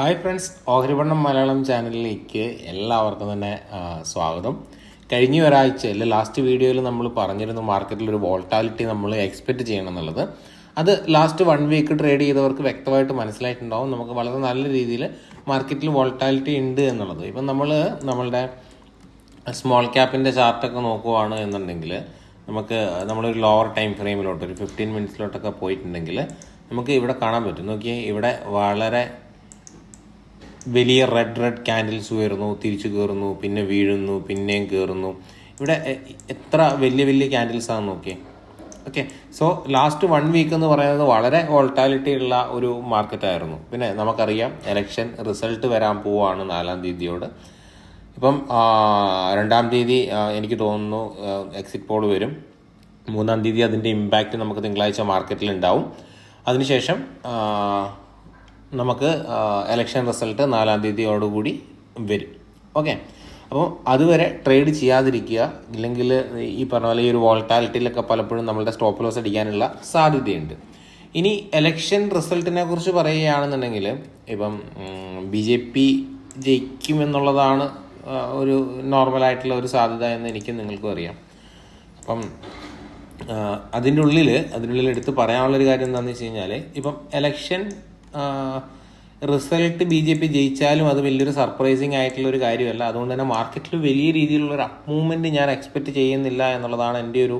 Hi friends, ഓഹരിപണ്ണം Malayalam ചാനലിലേക്ക് എല്ലാവർക്കും തന്നെ സ്വാഗതം. കഴിഞ്ഞ ഒരാഴ്ച അല്ലെ ലാസ്റ്റ് വീഡിയോയിൽ നമ്മൾ പറഞ്ഞിരുന്നു മാർക്കറ്റിൽ ഒരു വോൾട്ടാലിറ്റി നമ്മൾ എക്സ്പെക്റ്റ് ചെയ്യണം എന്നുള്ളത്. അത് ലാസ്റ്റ് 1 വീക്ക് ട്രേഡ് ചെയ്തവർക്ക് വ്യക്തമായിട്ട് മനസ്സിലായിട്ടുണ്ടാവും. നമുക്ക് വളരെ നല്ല രീതിയിൽ മാർക്കറ്റിൽ വോൾട്ടാലിറ്റി ഉണ്ട് എന്നുള്ളത്. ഇപ്പം നമ്മളുടെ സ്മോൾ ക്യാപ്പിൻ്റെ ചാർട്ടൊക്കെ നോക്കുവാണ് എന്നുണ്ടെങ്കിൽ നമ്മളൊരു ലോവർ ടൈം ഫ്രെയിമിലോട്ട് ഒരു 15 മിനിറ്റ്സിലോട്ടൊക്കെ പോയിട്ടുണ്ടെങ്കിൽ നമുക്ക് ഇവിടെ കാണാൻ പറ്റും. നോക്കിയേ, ഇവിടെ വളരെ വലിയ റെഡ് ക്യാൻഡിൽസ് ഉയർന്നു, തിരിച്ചു കയറുന്നു, പിന്നെ വീഴുന്നു, പിന്നെയും കയറുന്നു. ഇവിടെ എത്ര വലിയ ക്യാൻഡിൽസ് ആണെന്ന് നോക്കിയേ. ഓക്കെ, സോ ലാസ്റ്റ് 1 വീക്ക് എന്ന് പറയുന്നത് വളരെ വോൾട്ടാലിറ്റി ഉള്ള ഒരു മാർക്കറ്റായിരുന്നു. പിന്നെ നമുക്കറിയാം ഇലക്ഷൻ റിസൾട്ട് വരാൻ പോവാണ് 4-ാം തീയതിയോട്. ഇപ്പം 2-ാം തീയതി എനിക്ക് തോന്നുന്നു എക്സിറ്റ് പോൾ വരും. 3-ാം തീയതി അതിൻ്റെ ഇമ്പാക്റ്റ് നമുക്ക് തിങ്കളാഴ്ച മാർക്കറ്റിൽ ഉണ്ടാവും. അതിനുശേഷം നമുക്ക് ഇലക്ഷൻ റിസൾട്ട് 4-ാം തീയതിയോടുകൂടി വരും. ഓക്കെ, അപ്പോൾ അതുവരെ ട്രേഡ് ചെയ്യാതിരിക്കുക. ഇല്ലെങ്കിൽ ഈ പറഞ്ഞ പോലെ ഈ ഒരു വോൾട്ടാലിറ്റിയിലൊക്കെ പലപ്പോഴും നമ്മളുടെ സ്റ്റോപ്പ് ലോസ് അടിക്കാനുള്ള സാധ്യതയുണ്ട്. ഇനി ഇലക്ഷൻ റിസൾട്ടിനെ കുറിച്ച് പറയുകയാണെന്നുണ്ടെങ്കിൽ ഇപ്പം BJP ജയിക്കുമെന്നുള്ളതാണ് ഒരു നോർമലായിട്ടുള്ള ഒരു സാധ്യത എന്ന് എനിക്കും നിങ്ങൾക്കും അറിയാം. അപ്പം അതിൻ്റെ ഉള്ളിൽ എടുത്ത് പറയാനുള്ളൊരു കാര്യം എന്താണെന്ന് വെച്ച് കഴിഞ്ഞാൽ, ഇപ്പം ഇലക്ഷൻ റിസൾട്ട് BJP ജയിച്ചാലും അത് വലിയൊരു സർപ്രൈസിങ് ആയിട്ടുള്ള ഒരു കാര്യമല്ല. അതുകൊണ്ട് തന്നെ മാർക്കറ്റിൽ വലിയ രീതിയിലുള്ളൊരു അപ്പ് മൂവ്മെൻറ്റ് ഞാൻ എക്സ്പെക്റ്റ് ചെയ്യുന്നില്ല എന്നുള്ളതാണ് എൻ്റെ ഒരു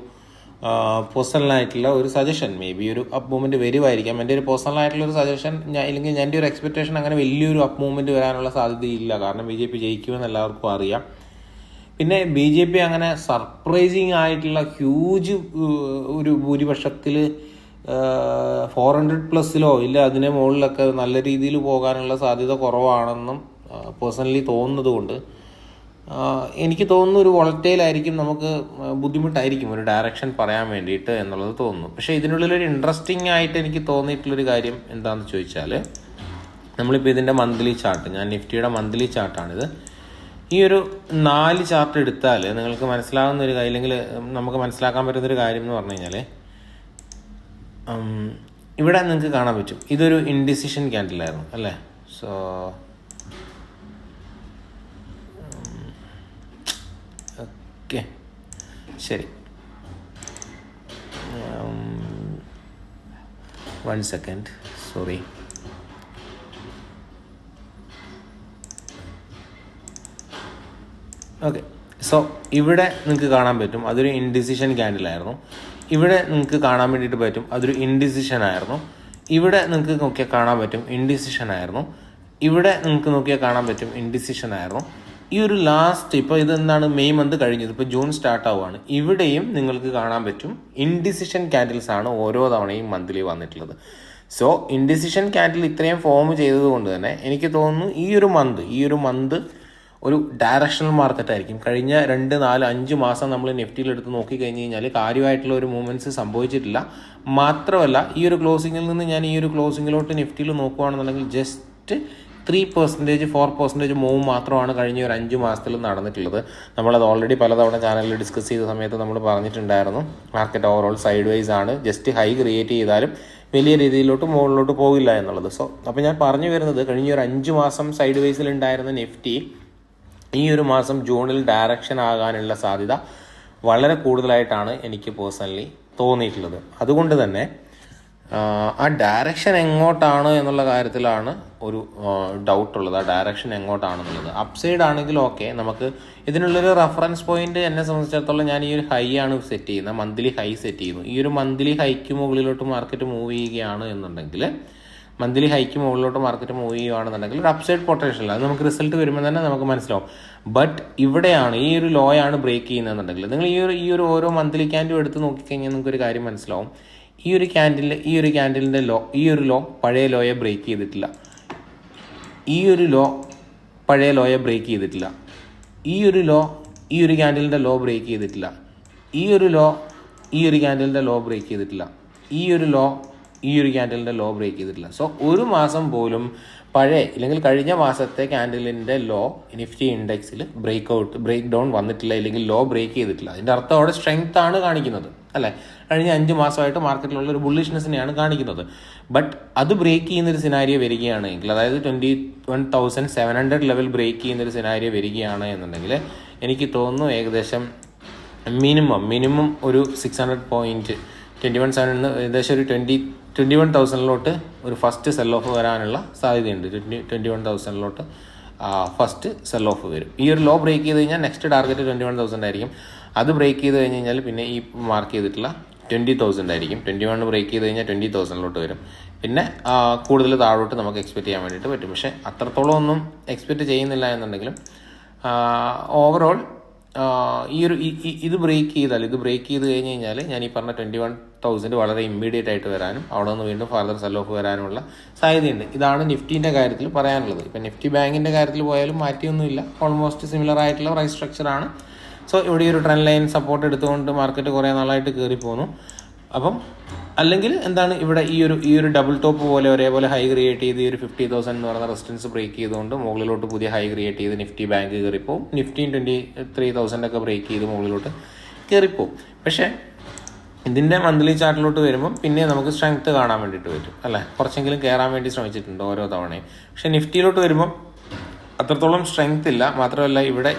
പേഴ്സണലായിട്ടുള്ള ഒരു സജഷൻ. മേ ബി ഒരു അപ്പ് മൂവ്മെൻറ്റ് വരുമായിരിക്കാം. എൻ്റെ ഒരു പേഴ്സണലായിട്ടുള്ള ഒരു സജഷൻ, ഇല്ലെങ്കിൽ എൻ്റെ ഒരു എക്സ്പെക്റ്റേഷൻ അങ്ങനെ വലിയൊരു അപ്പ് മൂവ്മെൻറ്റ് വരാനുള്ള സാധ്യതയില്ല. കാരണം BJP ജയിക്കുമെന്ന് എല്ലാവർക്കും അറിയാം. പിന്നെ BJP അങ്ങനെ സർപ്രൈസിങ് ആയിട്ടുള്ള ഹ്യൂജ് ഒരു ഭൂരിപക്ഷത്തിൽ 400+ ഇല്ല അതിന് മുകളിലൊക്കെ നല്ല രീതിയിൽ പോകാനുള്ള സാധ്യത കുറവാണെന്നും പേഴ്സണലി തോന്നുന്നത് കൊണ്ട് എനിക്ക് തോന്നുന്നു ഒരു വോളറ്റൈലായിരിക്കും, നമുക്ക് ബുദ്ധിമുട്ടായിരിക്കും ഒരു ഡയറക്ഷൻ പറയാൻ വേണ്ടിയിട്ട് എന്നുള്ളത് തോന്നുന്നു. പക്ഷേ ഇതിനുള്ളിലൊരു ഇൻട്രസ്റ്റിംഗ് ആയിട്ട് എനിക്ക് തോന്നിയിട്ടുള്ളൊരു കാര്യം എന്താണെന്ന് ചോദിച്ചാൽ, നമ്മളിപ്പോൾ ഇതിൻ്റെ മന്ത്ലി ചാർട്ട്, ഞാൻ നിഫ്റ്റിയുടെ മന്ത്ലി ചാർട്ടാണിത്. ഈ ഒരു 4 ചാർട്ട് എടുത്താൽ നിങ്ങൾക്ക് മനസ്സിലാകുന്ന ഒരു കാര്യം, അല്ലെങ്കിൽ നമുക്ക് മനസ്സിലാക്കാൻ പറ്റുന്നൊരു കാര്യം എന്ന് പറഞ്ഞു കഴിഞ്ഞാൽ, ഇവിടെ നിങ്ങൾക്ക് കാണാൻ പറ്റും ഇതൊരു ഇൻഡിസിഷൻ ക്യാൻഡിലായിരുന്നു അല്ലേ. സോ ഓക്കെ, ശരി, 1 സെക്കൻഡ്, സോറി. ഓക്കെ, സോ ഇവിടെ നിങ്ങൾക്ക് കാണാൻ പറ്റും അതൊരു ഇൻഡിസിഷൻ ക്യാൻഡിലായിരുന്നു. ഇവിടെ നിങ്ങൾക്ക് കാണാൻ വേണ്ടിയിട്ട് പറ്റും അതൊരു ഇൻഡിസിഷൻ ആയിരുന്നു. ഇവിടെ നിങ്ങൾക്ക് നോക്കിയാൽ കാണാൻ പറ്റും ഇൻഡിസിഷൻ ആയിരുന്നു. ഇവിടെ നിങ്ങൾക്ക് നോക്കിയാൽ കാണാൻ പറ്റും ഇൻഡിസിഷൻ ആയിരുന്നു. ഈ ഒരു ലാസ്റ്റ് ഇപ്പോൾ ഇതെന്താണ്, മെയ് മന്ത് കഴിഞ്ഞത്, ഇപ്പോൾ ജൂൺ സ്റ്റാർട്ട് ആവുകയാണ്. ഇവിടെയും നിങ്ങൾക്ക് കാണാൻ പറ്റും ഇൻഡിസിഷൻ ക്യാൻഡിൽസ് ആണ് ഓരോ തവണയും മന്ത്ലി വന്നിട്ടുള്ളത്. സോ ഇൻഡിസിഷൻ ക്യാൻഡിൽ ഇത്രയും ഫോം ചെയ്തത് കൊണ്ട് തന്നെ എനിക്ക് തോന്നുന്നു ഈ ഒരു മന്ത് ഒരു ഡയറക്ഷണൽ മാർക്കറ്റ് ആയിരിക്കും. കഴിഞ്ഞ 2, 4, 5 മാസം നമ്മൾ നിഫ്റ്റിയിൽ എടുത്ത് നോക്കിക്കഴിഞ്ഞ് കഴിഞ്ഞാൽ കാര്യമായിട്ടുള്ള ഒരു മൂവ്മെൻറ്റ്സ് സംഭവിച്ചിട്ടില്ല. മാത്രമല്ല ഈ ഒരു ക്ലോസിങ്ങിൽ നിന്ന് ഞാൻ ഈ ഒരു ക്ലോസിങ്ങിലോട്ട് നിഫ്റ്റിയിൽ നോക്കുകയാണെന്നുണ്ടെങ്കിൽ ജസ്റ്റ് 3%, 4% മൂവ് മാത്രമാണ് കഴിഞ്ഞ ഒരു 5 മാസത്തിൽ നടന്നിട്ടുള്ളത്. നമ്മളത് ഓൾറെഡി പലതവണ ചാനലിൽ ഡിസ്കസ് ചെയ്ത സമയത്ത് നമ്മൾ പറഞ്ഞിട്ടുണ്ടായിരുന്നു, മാർക്കറ്റ് ഓവറോൾ സൈഡ് വൈസ് ആണ്. ജസ്റ്റ് ഹൈ ക്രിയേറ്റ് ചെയ്താലും വലിയ രീതിയിലോട്ട് മുകളിലോട്ട് പോകില്ല എന്നുള്ളത്. സോ അപ്പോൾ ഞാൻ പറഞ്ഞു വരുന്നത്, കഴിഞ്ഞ ഒരു 5 മാസം സൈഡ് വൈസിൽ ഉണ്ടായിരുന്ന നിഫ്റ്റി ഈ ഒരു മാസം ജൂണിൽ ഡയറക്ഷൻ ആകാനുള്ള സാധ്യത വളരെ കൂടുതലായിട്ടാണ് എനിക്ക് പേഴ്സണലി തോന്നിയിട്ടുള്ളത്. അതുകൊണ്ട് തന്നെ ആ ഡയറക്ഷൻ എങ്ങോട്ടാണ് എന്നുള്ള കാര്യത്തിലാണ് ഒരു ഡൗട്ടുള്ളത്. ആ ഡയറക്ഷൻ എങ്ങോട്ടാണെന്നുള്ളത്. അപ്സൈഡ് ആണെങ്കിൽ ഓക്കെ, നമുക്ക് ഇതിനുള്ളൊരു റെഫറൻസ് പോയിന്റ് എന്നെ സംബന്ധിച്ചിടത്തോളം ഞാൻ ഈ ഒരു ഹൈ ആണ് സെറ്റ് ചെയ്യുന്നത്, മന്ത്ലി ഹൈ സെറ്റ് ചെയ്യുന്നു. ഈ ഒരു മന്ത്ലി ഹൈക്ക് മുകളിലോട്ട് മാർക്കറ്റ് മൂവ് ചെയ്യുകയാണ് എന്നുണ്ടെങ്കിൽ, മന്ത്ലി ഹൈക്ക് മുകളിലോട്ട് മാർക്കറ്റ് മൂവ് ചെയ്യുകയാണെന്നുണ്ടെങ്കിൽ ഒരു അപ്സൈഡ് പൊട്ടൻഷ്യൽ, അത് നമുക്ക് റിസൾട്ട് വരുമ്പോൾ തന്നെ നമുക്ക് മനസ്സിലാവും. ബട്ട് ഇവിടെയാണ് ഈ ഒരു ലോ ആണ് ബ്രേക്ക് ചെയ്യുന്നതെന്നുണ്ടെങ്കിൽ, നിങ്ങൾ ഈ ഒരു ഓരോ മന്ത്ലി ക്യാൻഡിലും എടുത്ത് നോക്കിക്കഴിഞ്ഞാൽ നിങ്ങൾക്കൊരു കാര്യം മനസ്സിലാവും. ഈ ഒരു ക്യാൻഡിലിൻ്റെ ലോ, ഈ ഒരു ലോ പഴയ ലോയെ ബ്രേക്ക് ചെയ്തിട്ടില്ല. ഈ ഒരു ലോ പഴയ ലോയെ ബ്രേക്ക് ചെയ്തിട്ടില്ല. ഈ ഒരു ക്യാൻഡിലിൻ്റെ ലോ ബ്രേക്ക് ചെയ്തിട്ടില്ല. ഈ ഒരു ക്യാൻഡിലിൻ്റെ ലോ ബ്രേക്ക് ചെയ്തിട്ടില്ല. ഈ ഒരു ലോ ഈ ഒരു ക്യാൻഡലിൻ്റെ ലോ ബ്രേക്ക് ചെയ്തിട്ടില്ല. സോ ഒരു മാസം പോലും പഴയ ഇല്ലെങ്കിൽ കഴിഞ്ഞ മാസത്തെ ക്യാൻഡലിൻ്റെ ലോ നിഫ്റ്റി ഇൻഡെക്സിൽ ബ്രേക്ക് ഡൗൺ വന്നിട്ടില്ല, ഇല്ലെങ്കിൽ ലോ ബ്രേക്ക് ചെയ്തിട്ടില്ല. അതിൻ്റെ അർത്ഥം അവിടെ സ്ട്രെങ്ത് ആണ് കാണിക്കുന്നത് അല്ലേ. കഴിഞ്ഞ 5 മാസമായിട്ട് മാർക്കറ്റിലുള്ള ഒരു ബുള്ളിഷ്നെസ്സിനെയാണ് കാണിക്കുന്നത്. ബട്ട് അത് ബ്രേക്ക് ചെയ്യുന്നൊരു സിനാരിയോ വരികയാണെങ്കിൽ, അതായത് 21,700 ലെവൽ ബ്രേക്ക് ചെയ്യുന്നൊരു സിനാരിയോ വരികയാണ് എന്നുണ്ടെങ്കിൽ എനിക്ക് തോന്നുന്നു ഏകദേശം മിനിമം ഒരു 600 പോയിൻറ്റ് 21,700 ഏകദേശം ഒരു 21,000 ഒരു ഫസ്റ്റ് സെൽ ഓഫ് വരാനുള്ള സാധ്യതയുണ്ട്. 21,000 ഫസ്റ്റ് സെൽ ഓഫ് വരും. ഈ ഒരു ലോ ബ്രേക്ക് ചെയ്ത് കഴിഞ്ഞാൽ നെക്സ്റ്റ് ടാർഗറ്റ് 21,000 ആയിരിക്കും. അത് ബ്രേക്ക് ചെയ്ത് കഴിഞ്ഞ് കഴിഞ്ഞാൽ പിന്നെ ഈ മാർക്ക് ചെയ്തിട്ടുള്ള 20,000 ആയിരിക്കും. 21 ബ്രേക്ക് ചെയ്ത് കഴിഞ്ഞാൽ 20,000 വരും. പിന്നെ കൂടുതൽ താഴോട്ട് നമുക്ക് എക്സ്പെക്റ്റ് ചെയ്യാൻ വേണ്ടിയിട്ട് പറ്റും. പക്ഷേ അത്രത്തോളം ഒന്നും എക്സ്പെക്റ്റ് ചെയ്യുന്നില്ല എന്നുണ്ടെങ്കിലും ഓവറോൾ ഇത് ബ്രേക്ക് ചെയ്ത് കഴിഞ്ഞ് കഴിഞ്ഞാൽ ഞാൻ ഈ പറഞ്ഞ 21,000 വളരെ ഇമ്മീഡിയറ്റ് ആയിട്ട് വരാനും അവിടെ നിന്ന് വീണ്ടും ഫർദർ സെൽ ഓഫ് വരാനുള്ള സാധ്യതയുണ്ട്. ഇതാണ് നിഫ്റ്റീൻ്റെ കാര്യത്തിൽ പറയാനുള്ളത്. ഇപ്പം നിഫ്റ്റി ബാങ്കിൻ്റെ കാര്യത്തിൽ പോയാലും മാറ്റിയൊന്നുമില്ല, ഓൾമോസ്റ്റ് സിമിലർ ആയിട്ടുള്ള പ്രൈസ് സ്ട്രക്ചറാണ്. സോ ഇവിടെ ഒരു ട്രെൻഡ് ലൈൻ സപ്പോർട്ട് എടുത്തുകൊണ്ട് മാർക്കറ്റ് കുറേ നാളായിട്ട് കയറി പോകുന്നു. അപ്പം അല്ലെങ്കിൽ എന്താണ് ഇവിടെ ഈ ഒരു ഡബിൾ ടോപ്പ് പോലെ ഒരേപോലെ ഹൈ ക്രിയേറ്റ് ചെയ്ത് ഈ ഒരു 50,000 എന്ന് പറയുന്ന റെസിസ്റ്റൻസ് ബ്രേക്ക് ചെയ്തുകൊണ്ട് മുകളിലോട്ട് പുതിയ ഹൈ ക്രിയേറ്റ് ചെയ്ത് നിഫ്റ്റി ബാങ്ക് കയറിപ്പോവും. നിഫ്റ്റി 23,000 ബ്രേക്ക് ചെയ്ത് മുകളിലോട്ട് കയറിപ്പോവും. പക്ഷേ ഇതിൻ്റെ മന്ത്ലി ചാർട്ടിലോട്ട് വരുമ്പം പിന്നെ നമുക്ക് സ്ട്രെങ്ത് കാണാൻ വേണ്ടിയിട്ട് പറ്റും അല്ലേ. കുറച്ചെങ്കിലും കയറാൻ വേണ്ടി ശ്രമിച്ചിട്ടുണ്ട് ഓരോ തവണയും. പക്ഷേ നിഫ്റ്റിയിലോട്ട് വരുമ്പം അത്രത്തോളം സ്ട്രെങ്ത് ഇല്ല. മാത്രമല്ല ഇവിടെ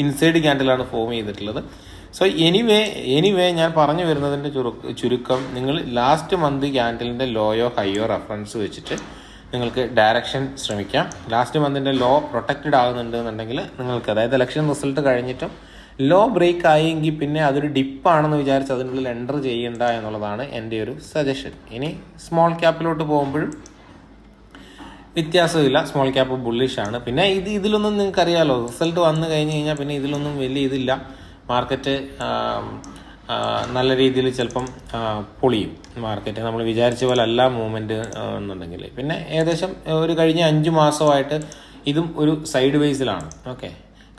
ഇൻസൈഡ് ക്യാൻഡിലാണ് ഫോം ചെയ്തിട്ടുള്ളത്. സോ എനിവേ ഞാൻ പറഞ്ഞു വരുന്നതിൻ്റെ ചുരുക്കം, നിങ്ങൾ ലാസ്റ്റ് മന്ത് ക്യാൻഡലിൻ്റെ ലോയോ ഹൈയോ റെഫറൻസ് വെച്ചിട്ട് നിങ്ങൾക്ക് ഡയറക്ഷൻ ശ്രമിക്കാം. ലാസ്റ്റ് മന്തിൻ്റെ ലോ പ്രൊട്ടക്റ്റഡ് ആകുന്നുണ്ടെന്നുണ്ടെങ്കിൽ നിങ്ങൾക്ക്, അതായത് ഇലക്ഷൻ റിസൾട്ട് കഴിഞ്ഞിട്ടും ലോ ബ്രേക്ക് ആയെങ്കിൽ പിന്നെ അതൊരു ഡിപ്പാണെന്ന് വിചാരിച്ച് അതിനുള്ളിൽ എൻ്റർ ചെയ്യേണ്ട എന്നുള്ളതാണ് എൻ്റെ ഒരു സജഷൻ. ഇനി സ്മോൾ ക്യാപ്പിലോട്ട് പോകുമ്പോഴും വ്യത്യാസമില്ല, സ്മോൾ ക്യാപ്പ് ബുള്ളിഷാണ്. പിന്നെ ഇതിലൊന്നും നിങ്ങൾക്ക് അറിയാമല്ലോ, റിസൾട്ട് വന്നു കഴിഞ്ഞ് കഴിഞ്ഞാൽ പിന്നെ ഇതിലൊന്നും വലിയ ഇതില്ല. മാർക്കറ്റ് നല്ല രീതിയിൽ ചിലപ്പം പൊളിയും. മാർക്കറ്റ് നമ്മൾ വിചാരിച്ച പോലെ അല്ല മൂവ്മെൻറ്റ് എന്നുണ്ടെങ്കിൽ പിന്നെ ഏകദേശം ഒരു കഴിഞ്ഞ 5 മാസമായിട്ട് ഇതും ഒരു സൈഡ് വേസിലാണ്. ഓക്കെ,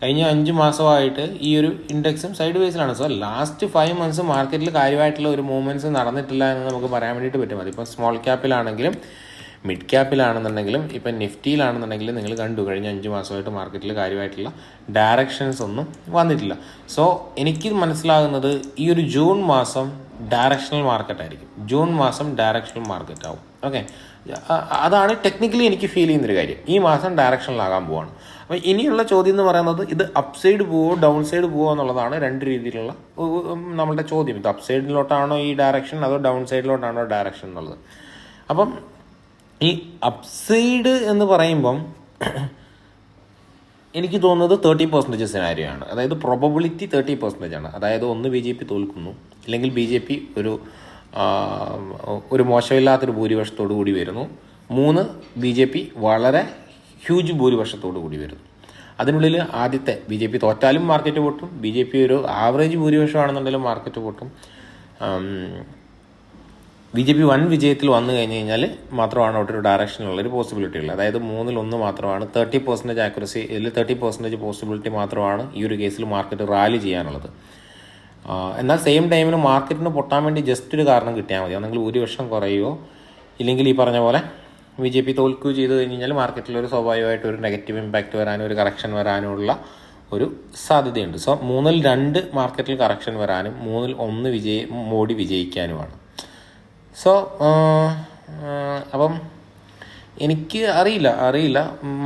കഴിഞ്ഞ 5 മാസമായിട്ട് ഈ ഒരു ഇൻഡെക്സും സൈഡ് വേസിലാണ്. സോ ലാസ്റ്റ് 5 മന്ത്സ് മാർക്കറ്റിൽ കാര്യമായിട്ടുള്ള ഒരു മൂവ്മെൻറ്റ്സ് നടന്നിട്ടില്ല എന്ന് നമുക്ക് പറയാൻ വേണ്ടിയിട്ട് പറ്റും. അതിപ്പോൾ സ്മോൾ ക്യാപ്പിലാണെങ്കിലും മിഡ് ക്യാപ്പിലാണെന്നുണ്ടെങ്കിലും ഇപ്പം നിഫ്റ്റിയിലാണെന്നുണ്ടെങ്കിലും നിങ്ങൾ കണ്ടു കഴിഞ്ഞ 5 മാസമായിട്ട് മാർക്കറ്റിൽ കാര്യമായിട്ടുള്ള ഡയറക്ഷൻസ് ഒന്നും വന്നിട്ടില്ല. സോ എനിക്ക് മനസ്സിലാകുന്നത് ഈ ഒരു ജൂൺ മാസം ഡയറക്ഷണൽ മാർക്കറ്റായിരിക്കും. ജൂൺ മാസം ഡയറക്ഷണൽ മാർക്കറ്റ് ആവും. ഓക്കെ, അതാണ് ടെക്നിക്കലി എനിക്ക് ഫീൽ ചെയ്യുന്നൊരു കാര്യം. ഈ മാസം ഡയറക്ഷണലാകാൻ പോവാണ്. അപ്പോൾ ഇനിയുള്ള ചോദ്യം എന്ന് പറയുന്നത് ഇത് അപ്പ് സൈഡ് പോവോ ഡൗൺ സൈഡ് പോവോ എന്നുള്ളതാണ്. 2 രീതിയിലുള്ള നമ്മളുടെ ചോദ്യം. ഇത് അപ്പ് സൈഡിലോട്ടാണോ ഈ ഡയറക്ഷൻ അതോ ഡൗൺ സൈഡിലോട്ടാണോ ഡയറക്ഷൻ എന്നുള്ളത്. അപ്പം ഈ അപ്സൈഡ് എന്ന് പറയുമ്പം എനിക്ക് തോന്നുന്നത് 30% സിനാരിയോ ആണ്. അതായത് പ്രോബബിലിറ്റി 30% ആണ്. അതായത് ഒന്ന് BJP തോൽക്കുന്നു, അല്ലെങ്കിൽ BJP ഒരു മോശമില്ലാത്തൊരു ഭൂരിപക്ഷത്തോടു കൂടി വരുന്നു. 3 BJP വളരെ ഹ്യൂജ് ഭൂരിപക്ഷത്തോടു കൂടി വരുന്നു. അതിനുള്ളിൽ ആദ്യത്തെ BJP തോറ്റാലും മാർക്കറ്റ് പൊട്ടും, BJP ഒരു ആവറേജ് ഭൂരിപക്ഷമാണെന്നുണ്ടെങ്കിലും മാർക്കറ്റ് പൊട്ടും. BJP 1 വിജയത്തിൽ വന്നു കഴിഞ്ഞ് കഴിഞ്ഞാൽ മാത്രമാണ് അവിടെ ഒരു ഡയറക്ഷനുള്ളൊരു പോസിബിലിറ്റി ഉള്ളത്. അതായത് 3-ൽ 1 മാത്രമാണ് 30% ആക്യുറസി, ഇതിൽ 30% പോസിബിലിറ്റി മാത്രമാണ് ഈ ഒരു കേസിൽ മാർക്കറ്റ് റാലി ചെയ്യാനുള്ളത്. എന്നാൽ സെയിം ടൈമിന് മാർക്കറ്റിന് പൊട്ടാൻ വേണ്ടി ജസ്റ്റ് ഒരു കാരണം കിട്ടിയാൽ മതി. ഒന്നെങ്കിൽ ഭൂരിപക്ഷം കുറയുകയോ ഇല്ലെങ്കിൽ ഈ പറഞ്ഞ പോലെ BJP തോൽക്കുകയോ ചെയ്ത് കഴിഞ്ഞ് കഴിഞ്ഞാൽ മാർക്കറ്റിലൊരു സ്വാഭാവികമായിട്ട് ഒരു നെഗറ്റീവ് ഇമ്പാക്റ്റ് വരാനും ഒരു കറക്ഷൻ വരാനുമുള്ള ഒരു സാധ്യതയുണ്ട്. സോ 3-ൽ 2 മാർക്കറ്റിൽ കറക്ഷൻ വരാനും 3-ൽ 1 മോഡി വിജയിക്കാനുമാണ്. സോ അപ്പം എനിക്ക് അറിയില്ല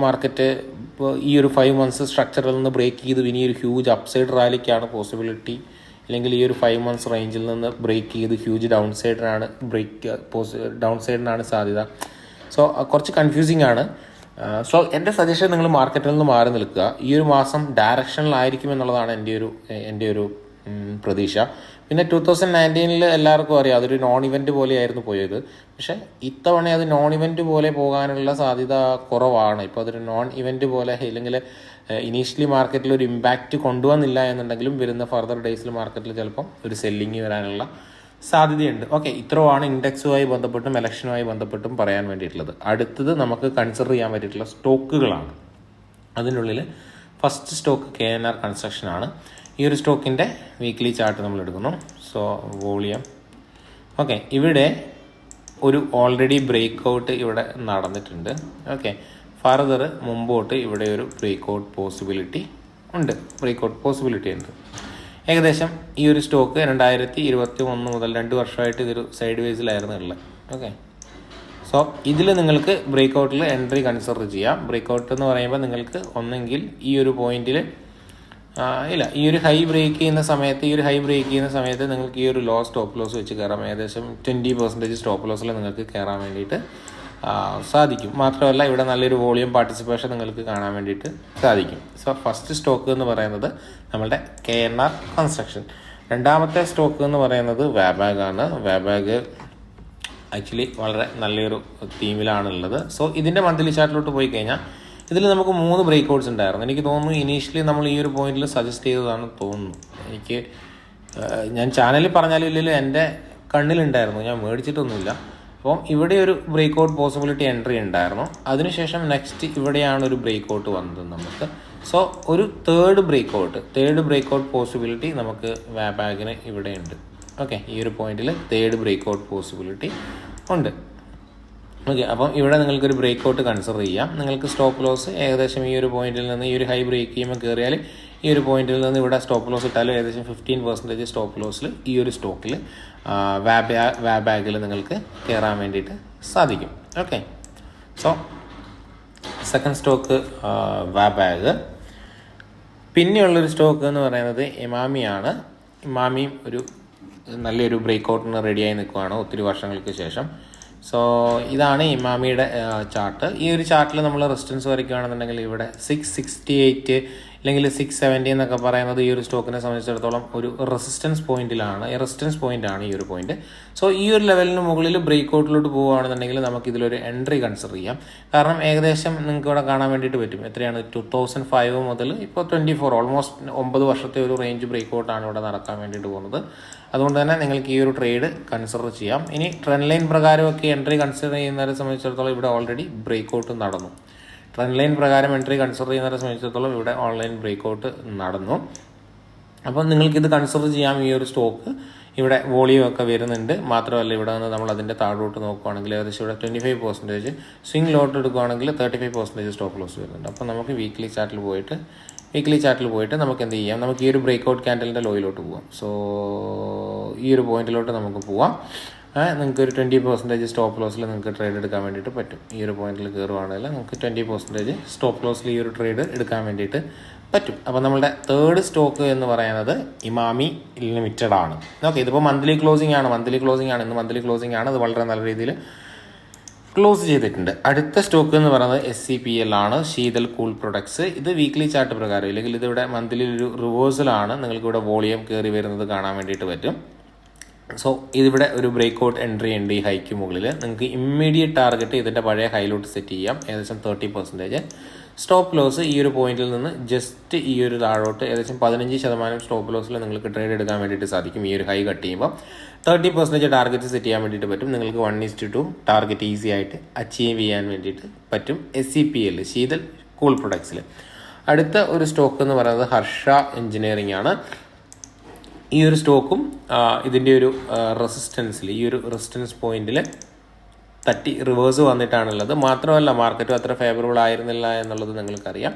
മാർക്കറ്റ് ഇപ്പോൾ ഈ ഒരു 5 മന്ത്സ് സ്ട്രക്ചറിൽ നിന്ന് ബ്രേക്ക് ചെയ്ത് ഇനി ഒരു ഹ്യൂജ് അപ്സൈഡ് റാലിക്കാണ് പോസിബിലിറ്റി, അല്ലെങ്കിൽ ഈ ഒരു 5 മന്ത്സ് റേഞ്ചിൽ നിന്ന് ബ്രേക്ക് ചെയ്ത് ഹ്യൂജ് ഡൗൺ സൈഡിനാണ് സാധ്യത. സോ കുറച്ച് കൺഫ്യൂസിങ് ആണ്. സോ എൻ്റെ സജഷൻ നിങ്ങൾ മാർക്കറ്റിൽ നിന്ന് മാറി നിൽക്കുക. ഈ ഒരു മാസം ഡയറക്ഷനിലായിരിക്കും എന്നുള്ളതാണ് എൻ്റെ ഒരു പ്രതീക്ഷ. പിന്നെ 2019 എല്ലാവർക്കും അറിയാം അതൊരു നോൺ ഇവൻറ്റ് പോലെയായിരുന്നു പോയത്. പക്ഷേ ഇത്തവണ അത് നോൺ ഇവൻറ്റ് പോലെ പോകാനുള്ള സാധ്യത കുറവാണ്. ഇപ്പോൾ അതൊരു നോൺ ഇവൻറ്റ് പോലെ, ഇല്ലെങ്കിൽ ഇനീഷ്യലി മാർക്കറ്റിൽ ഒരു ഇമ്പാക്റ്റ് കൊണ്ടുവന്നില്ല എന്നുണ്ടെങ്കിലും വരുന്ന ഫർദർ ഡേയ്സിൽ മാർക്കറ്റിൽ ചിലപ്പം ഒരു സെല്ലിങ് വരാനുള്ള സാധ്യതയുണ്ട്. ഓക്കെ, ഇത്രയുമാണ് ഇൻഡെക്സുമായി ബന്ധപ്പെട്ടും ഇലക്ഷനുമായി ബന്ധപ്പെട്ടും പറയാൻ വേണ്ടിയിട്ടുള്ളത്. അടുത്തത് നമുക്ക് കൺസിഡർ ചെയ്യാൻ പറ്റിയിട്ടുള്ള സ്റ്റോക്കുകളാണ്. അതിനുള്ളിൽ ഫസ്റ്റ് സ്റ്റോക്ക് KNR കൺസ്ട്രക്ഷൻ ആണ്. ഈ ഒരു സ്റ്റോക്കിൻ്റെ വീക്ക്ലി ചാർട്ട് നമ്മൾ എടുക്കുന്നു. സോ വോളിയം, ഓക്കെ, ഇവിടെ ഒരു ഓൾറെഡി ബ്രേക്ക് ഔട്ട് ഇവിടെ നടന്നിട്ടുണ്ട്. ഓക്കെ, ഫർദർ മുമ്പോട്ട് ഇവിടെ ഒരു ബ്രേക്ക് ഔട്ട് പോസിബിലിറ്റി ഉണ്ട്. ഏകദേശം ഈ ഒരു സ്റ്റോക്ക് 2021 മുതൽ 2 വർഷമായിട്ട് ഇതൊരു സൈഡ് വേസിലായിരുന്നു ഉള്ളത്. ഓക്കെ, സോ ഇതിൽ നിങ്ങൾക്ക് ബ്രേക്ക് ഔട്ടിൽ എൻട്രി കൺസിഡർ ചെയ്യാം. ബ്രേക്ക് ഔട്ട് എന്ന് പറയുമ്പോൾ നിങ്ങൾക്ക് ഒന്നെങ്കിൽ ഈ ഒരു പോയിന്റിൽ ഈ ഒരു ഹൈ ബ്രേക്ക് ചെയ്യുന്ന സമയത്ത് നിങ്ങൾക്ക് ഈ ഒരു സ്റ്റോപ്പ് ലോസ് വെച്ച് കയറാം. ഏകദേശം 20% സ്റ്റോപ്പ് ലോസിൽ നിങ്ങൾക്ക് കയറാൻ വേണ്ടിയിട്ട് സാധിക്കും. മാത്രമല്ല ഇവിടെ നല്ലൊരു വോളിയം പാർട്ടിസിപ്പേഷൻ നിങ്ങൾക്ക് കാണാൻ വേണ്ടിയിട്ട് സാധിക്കും. സോ ഫസ്റ്റ് സ്റ്റോക്ക് എന്ന് പറയുന്നത് നമ്മളുടെ KNR കൺസ്ട്രക്ഷൻ. രണ്ടാമത്തെ സ്റ്റോക്ക് എന്ന് പറയുന്നത് വാബാഗ് ആണ്. വാബാഗ് ആക്ച്വലി വളരെ നല്ലൊരു തീമിലാണുള്ളത്. സോ ഇതിൻ്റെ മന്ത്ലി ചാർട്ടിലോട്ട് പോയി കഴിഞ്ഞാൽ ഇതിൽ നമുക്ക് 3 ബ്രേക്ക് ഔട്ട്സ് ഉണ്ടായിരുന്നു. എനിക്ക് തോന്നുന്നു ഇനീഷ്യലി നമ്മൾ ഈ ഒരു പോയിന്റിൽ സജസ്റ്റ് ചെയ്തതാണെന്ന് തോന്നുന്നു. ഞാൻ ചാനലിൽ പറഞ്ഞാലും ഇല്ലെങ്കിലും എൻ്റെ കണ്ണിലുണ്ടായിരുന്നു, ഞാൻ മേടിച്ചിട്ടൊന്നുമില്ല. അപ്പം ഇവിടെ ഒരു ബ്രേക്ക് ഔട്ട് പോസിബിലിറ്റി എൻട്രി ഉണ്ടായിരുന്നു. അതിനുശേഷം നെക്സ്റ്റ് ഇവിടെയാണ് ഒരു ബ്രേക്ക് ഔട്ട് വന്നത് നമുക്ക്. സോ ഒരു തേർഡ് ബ്രേക്ക് ഔട്ട് പോസിബിലിറ്റി നമുക്ക് വാബാഗിന് ഇവിടെ ഉണ്ട്. ഓക്കെ, ഈ ഒരു പോയിന്റിൽ തേർഡ് ബ്രേക്ക് ഔട്ട് പോസിബിലിറ്റി ഉണ്ട്. ഓക്കെ, അപ്പം ഇവിടെ നിങ്ങൾക്കൊരു ബ്രേക്ക് ഔട്ട് കൺസിഡർ ചെയ്യാം. നിങ്ങൾക്ക് സ്റ്റോപ്പ് ലോസ് ഏകദേശം ഈ ഒരു പോയിന്റിൽ നിന്ന് ഈ ഒരു ഹൈ ബ്രേക്ക് ചെയ്യുമ്പോൾ കയറിയാൽ ഈ ഒരു പോയിന്റിൽ നിന്ന് ഇവിടെ സ്റ്റോപ്പ് ലോസ് ഇട്ടാലും ഏകദേശം 15% സ്റ്റോപ്പ് ലോസിൽ ഈ ഒരു സ്റ്റോക്കിൽ വാബാഗിൽ നിങ്ങൾക്ക് കയറാൻ വേണ്ടിയിട്ട് സാധിക്കും. Okay, so second stock Wabag. പിന്നെയുള്ളൊരു സ്റ്റോക്ക് എന്ന് പറയുന്നത് ഇമാമിയാണ്. ഇമാമിയും ഒരു നല്ലൊരു ബ്രേക്ക് ഔട്ടിന് റെഡിയായി നിൽക്കുകയാണ് ഒത്തിരി വർഷങ്ങൾക്ക് ശേഷം. സോ ഇതാണ് ഇമാമിയുടെ ചാർട്ട്. ഈ ഒരു ചാർട്ടിൽ നമ്മൾ റെസിസ്റ്റൻസ് വരയ്ക്കുകയാണെന്നുണ്ടെങ്കിൽ ഇവിടെ 668 അല്ലെങ്കിൽ 670 എന്നൊക്കെ പറയുന്നത് ഈ ഒരു സ്റ്റോക്കിനെ സംബന്ധിച്ചിടത്തോളം ഒരു റെസിസ്റ്റൻസ് പോയിന്റാണ് ഈ ഒരു പോയിന്റ്. സോ ഈ ഒരു ലെവലിന് മുകളിൽ ബ്രേക്ക് ഔട്ടിലോട്ട് പോവുകയാണെന്നുണ്ടെങ്കിൽ നമുക്ക് ഇതിലൊരു എൻട്രി കൺസിഡർ ചെയ്യാം. കാരണം ഏകദേശം നിങ്ങൾക്ക് ഇവിടെ കാണാൻ വേണ്ടിയിട്ട് പറ്റും എത്രയാണ് 2005 മുതൽ ഇപ്പോൾ 24 ഓൾമോസ്റ്റ് 9 വർഷത്തെ ഒരു റേഞ്ച് ബ്രേക്ക് ഔട്ടാണ് ഇവിടെ നടക്കാൻ വേണ്ടിയിട്ട് പോകുന്നത്. അതുകൊണ്ട് തന്നെ നിങ്ങൾക്ക് ഈ ഒരു ട്രേഡ് കൺസിഡർ ചെയ്യാം. ഇനി ട്രെൻഡ് ലൈൻ പ്രകാരമൊക്കെ എൻട്രി കൺസിഡർ ചെയ്യുന്നവരെ സംബന്ധിച്ചിടത്തോളം ഇവിടെ ഓൾറെഡി ബ്രേക്ക് ഔട്ട് നടന്നു. ട്രെൻഡ് ലൈൻ പ്രകാരം എൻട്രി കൺസിഡർ ചെയ്യുന്നവരെ സംബന്ധിച്ചിടത്തോളം ഇവിടെ ഓൺലൈൻ ബ്രേക്ക് ഔട്ട് നടന്നു. അപ്പം നിങ്ങൾക്കിത് കൺസിഡർ ചെയ്യാം. ഈ ഒരു സ്റ്റോക്ക് ഇവിടെ വോളിയം ഒക്കെ വരുന്നുണ്ട്. മാത്രമല്ല ഇവിടെ നിന്ന് നമ്മൾ അതിൻ്റെ താഴോട്ട് നോക്കുകയാണെങ്കിൽ ഏകദേശം ഇവിടെ 25% സ്വിംഗ് ലോട്ട് എടുക്കുകയാണെങ്കിൽ 35% സ്റ്റോപ്പ് ലോസ് വരുന്നുണ്ട്. അപ്പം നമുക്ക് വീക്ക്ലി ചാർട്ടിൽ പോയിട്ട് നമുക്ക് എന്ത് ചെയ്യാം, നമുക്ക് ഈ ഒരു ബ്രേക്ക് ഔട്ട് ക്യാൻഡലിൻ്റെ ലോയിലോട്ട് പോവാം. സോ ഈ ഒരു പോയിന്റിലോട്ട് നമുക്ക് പോവാം. നിങ്ങൾക്ക് ഒരു 20% സ്റ്റോപ്പ് ലോസിൽ നിങ്ങൾക്ക് ട്രേഡ് എടുക്കാൻ വേണ്ടിയിട്ട് പറ്റും. ഈ ഒരു പോയിന്റിൽ കയറുവാണെങ്കിൽ നമുക്ക് 20% സ്റ്റോപ്പ് ലോസിൽ ഈ ഒരു ട്രേഡ് എടുക്കാൻ വേണ്ടിയിട്ട് പറ്റും. അപ്പോൾ നമ്മളുടെ തേർഡ് സ്റ്റോക്ക് എന്ന് പറയുന്നത് ഇമാമി ലിമിറ്റഡ് ആണ്. ഓക്കെ, ഇതിപ്പോൾ മന്ത്ലി ക്ലോസിംഗ് ആണ്. ഇന്ന് മന്ത്ലി ക്ലോസിംഗ് ആണ്. അത് വളരെ നല്ല രീതിയിൽ ക്ലോസ് ചെയ്തിട്ടുണ്ട്. അടുത്ത സ്റ്റോക്ക് എന്ന് പറയുന്നത് SCPL ആണ്, ശീതൽ കൂൾ പ്രൊഡക്ട്സ്. ഇത് വീക്ക്ലി ചാർട്ട് പ്രകാരം ഇല്ലെങ്കിൽ ഇതിവിടെ മന്ത്ലി ഒരു റിവേഴ്സലാണ്. നിങ്ങൾക്ക് ഇവിടെ വോളിയം കയറി വരുന്നത് കാണാൻ വേണ്ടിയിട്ട് പറ്റും. സോ ഇതിവിടെ ഒരു ബ്രേക്ക് ഔട്ട് എൻട്രി ഉണ്ട് ഈ ഹൈക്ക് മുകളിൽ. നിങ്ങൾക്ക് ഇമ്മീഡിയറ്റ് ടാർഗറ്റ് ഇതിൻ്റെ പഴയ ഹൈലോട്ട് സെറ്റ് ചെയ്യാം. ഏകദേശം 30% സ്റ്റോപ്പ് ലോസ് ഈ ഒരു പോയിന്റിൽ നിന്ന് ജസ്റ്റ് ഈ ഒരു താഴോട്ട് ഏകദേശം 15% സ്റ്റോപ്പ് ലോസിൽ നിങ്ങൾക്ക് ട്രേഡ് എടുക്കാൻ വേണ്ടിയിട്ട് സാധിക്കും. ഈ ഒരു ഹൈ കട്ട് ചെയ്യുമ്പോൾ 30% ടാർഗറ്റ് സെറ്റ് ചെയ്യാൻ വേണ്ടിയിട്ട് പറ്റും. നിങ്ങൾക്ക് 1:2 ടാർഗറ്റ് ഈസി ആയിട്ട് അച്ചീവ് ചെയ്യാൻ വേണ്ടിയിട്ട് പറ്റും SCPL ശീതൽ കൂൾ പ്രൊഡക്ട്സിൽ. അടുത്ത ഒരു സ്റ്റോക്ക് എന്ന് പറയുന്നത് ഹർഷ എഞ്ചിനീയറിംഗ് ആണ്. ഈ ഒരു സ്റ്റോക്കും ഇതിൻ്റെ ഒരു ഈ ഒരു റെസിസ്റ്റൻസ് പോയിന്റിൽ തട്ടി റിവേഴ്സ് വന്നിട്ടാണുള്ളത്. മാത്രമല്ല മാർക്കറ്റും അത്ര ഫേവറബിൾ ആയിരുന്നില്ല എന്നുള്ളത് നിങ്ങൾക്കറിയാം.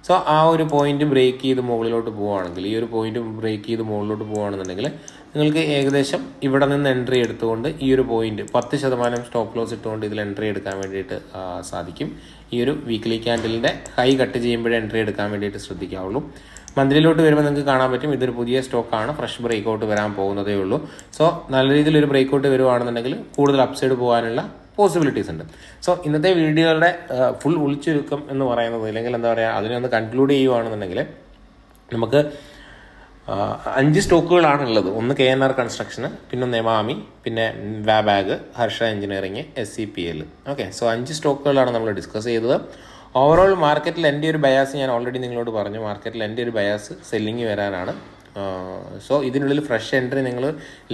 സോ ആ ഒരു പോയിന്റ് ബ്രേക്ക് ചെയ്ത് മുകളിലോട്ട് പോവുകയാണെങ്കിൽ നിങ്ങൾക്ക് ഏകദേശം ഇവിടെ നിന്ന് എൻട്രി എടുത്തുകൊണ്ട് ഈ ഒരു പോയിന്റ് 10% സ്റ്റോപ്പ് ലോസ് ഇട്ടുകൊണ്ട് ഇതിൽ എൻട്രി എടുക്കാൻ വേണ്ടിയിട്ട് സാധിക്കും. ഈ ഒരു വീക്ക്ലി ക്യാൻഡലിൻ്റെ ഹൈ കട്ട് ചെയ്യുമ്പോഴേ എൻട്രി എടുക്കാൻ വേണ്ടിയിട്ട് ശ്രദ്ധിക്കാവുള്ളൂ. മന്ത്ലിയിലോട്ട് വരുമ്പോൾ നിങ്ങൾക്ക് കാണാൻ പറ്റും ഇതൊരു പുതിയ സ്റ്റോക്കാണ്, ഫ്രഷ് ബ്രേക്ക് ഔട്ട് വരാൻ പോകുന്നതേ ഉള്ളൂ. സോ നല്ല രീതിയിൽ ഒരു ബ്രേക്ക് ഔട്ട് വരുവാണെന്നുണ്ടെങ്കിൽ കൂടുതൽ അപ്സൈഡ് പോകാനുള്ള പോസിബിലിറ്റീസ് ഉണ്ട്. സോ ഇന്നത്തെ വീഡിയോയുടെ ഫുൾ ഉൾച്ചുരുക്കം എന്ന് പറയുന്നത്, അല്ലെങ്കിൽ എന്താ പറയുക, അതിനൊന്ന് കൺക്ലൂഡ് ചെയ്യുകയാണെന്നുണ്ടെങ്കിൽ നമുക്ക് 5 സ്റ്റോക്കുകളാണുള്ളത്. ഒന്ന് KNR കൺസ്ട്രക്ഷന്, പിന്നെ ഇമാമി, പിന്നെ Wabag, Harsha engineering, SCPL. Okay, so 5 സ്റ്റോക്കുകളാണ് നമ്മൾ ഡിസ്കസ് ചെയ്തത്. ഓവറോൾ മാർക്കറ്റിൽ എൻ്റെ ഒരു ബയാസ് ഞാൻ ഓൾറെഡി നിങ്ങളോട് പറഞ്ഞു. മാർക്കറ്റിൽ എൻ്റെ ഒരു ബയാസ് സെല്ലിങ് വരാനാണ്. സോ ഇതിനുള്ളിൽ ഫ്രഷ് എൻട്രി നിങ്ങൾ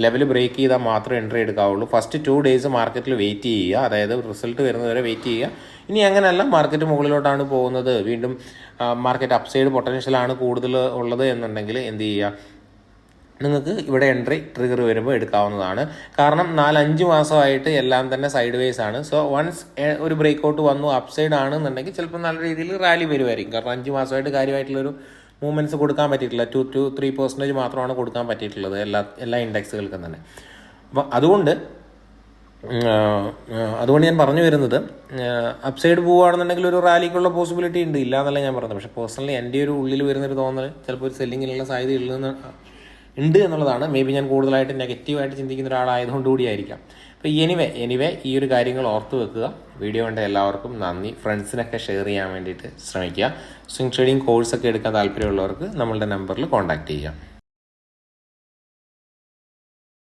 ലെവൽ ബ്രേക്ക് ചെയ്താൽ മാത്രമേ എൻട്രി എടുക്കാവുള്ളൂ. ഫസ്റ്റ് 2 ഡേയ്സ് മാർക്കറ്റിൽ വെയിറ്റ് ചെയ്യുക, അതായത് റിസൾട്ട് വരുന്നവരെ വെയിറ്റ് ചെയ്യുക. ഇനി അങ്ങനെയല്ല മാർക്കറ്റ് മുകളിലോട്ടാണ് പോകുന്നത്, വീണ്ടും മാർക്കറ്റ് അപ്സൈഡ് പൊട്ടൻഷ്യലാണ് കൂടുതൽ ഉള്ളത് എന്നുണ്ടെങ്കിൽ എന്ത് ചെയ്യുക, നിങ്ങൾക്ക് ഇവിടെ എൻട്രി ട്രിഗർ വരുമ്പോൾ എടുക്കാവുന്നതാണ്. കാരണം 4-5 മാസമായിട്ട് എല്ലാം തന്നെ സൈഡ് വേസ് ആണ്. സോ വൺസ് ഒരു ബ്രേക്ക് ഔട്ട് വന്നു അപ്പ് സൈഡ് ആണെന്നുണ്ടെങ്കിൽ ചിലപ്പോൾ നല്ല രീതിയിൽ റാലി വരുമായിരിക്കും. കാരണം 5 മാസമായിട്ട് കാര്യമായിട്ടുള്ളൊരു മൂവ്മെൻറ്റ്സ് കൊടുക്കാൻ പറ്റിയിട്ടില്ല. 2-3% മാത്രമാണ് കൊടുക്കാൻ പറ്റിയിട്ടുള്ളത് എല്ലാ ഇൻഡെക്സുകൾക്കും തന്നെ. അപ്പോൾ അതുകൊണ്ട് ഞാൻ പറഞ്ഞു വരുന്നത്, അപ്സൈഡ് പോവുകയാണെന്നുണ്ടെങ്കിൽ ഒരു റാലിക്കുള്ള പോസിബിലിറ്റി ഉണ്ട്, ഇല്ല എന്നല്ല ഞാൻ പറഞ്ഞത്. പക്ഷേ പേഴ്സണലി എൻ്റെ ഒരു ഉള്ളിൽ വരുന്നൊരു തോന്നൽ ചിലപ്പോൾ ഒരു സെല്ലിങ്ങിനുള്ള സാധ്യത ഉണ്ട് എന്നുള്ളതാണ്. മേ ബി ഞാൻ കൂടുതലായിട്ട് നെഗറ്റീവായിട്ട് ചിന്തിക്കുന്ന ഒരാളായതുകൊണ്ട് കൂടിയായിരിക്കാം. അപ്പോൾ എനിവേ ഈ ഒരു കാര്യങ്ങൾ ഓർത്ത് വെക്കുക. വീഡിയോ കണ്ട എല്ലാവർക്കും നന്ദി. ഫ്രണ്ട്സിനൊക്കെ ഷെയർ ചെയ്യാൻ വേണ്ടിയിട്ട് ശ്രമിക്കുക. സ്വിംഗ് ട്രേഡിംഗ് കോഴ്സൊക്കെ എടുക്കാൻ താല്പര്യമുള്ളവർക്ക് നമ്മളുടെ നമ്പറിൽ കോൺടാക്റ്റ് ചെയ്യാം.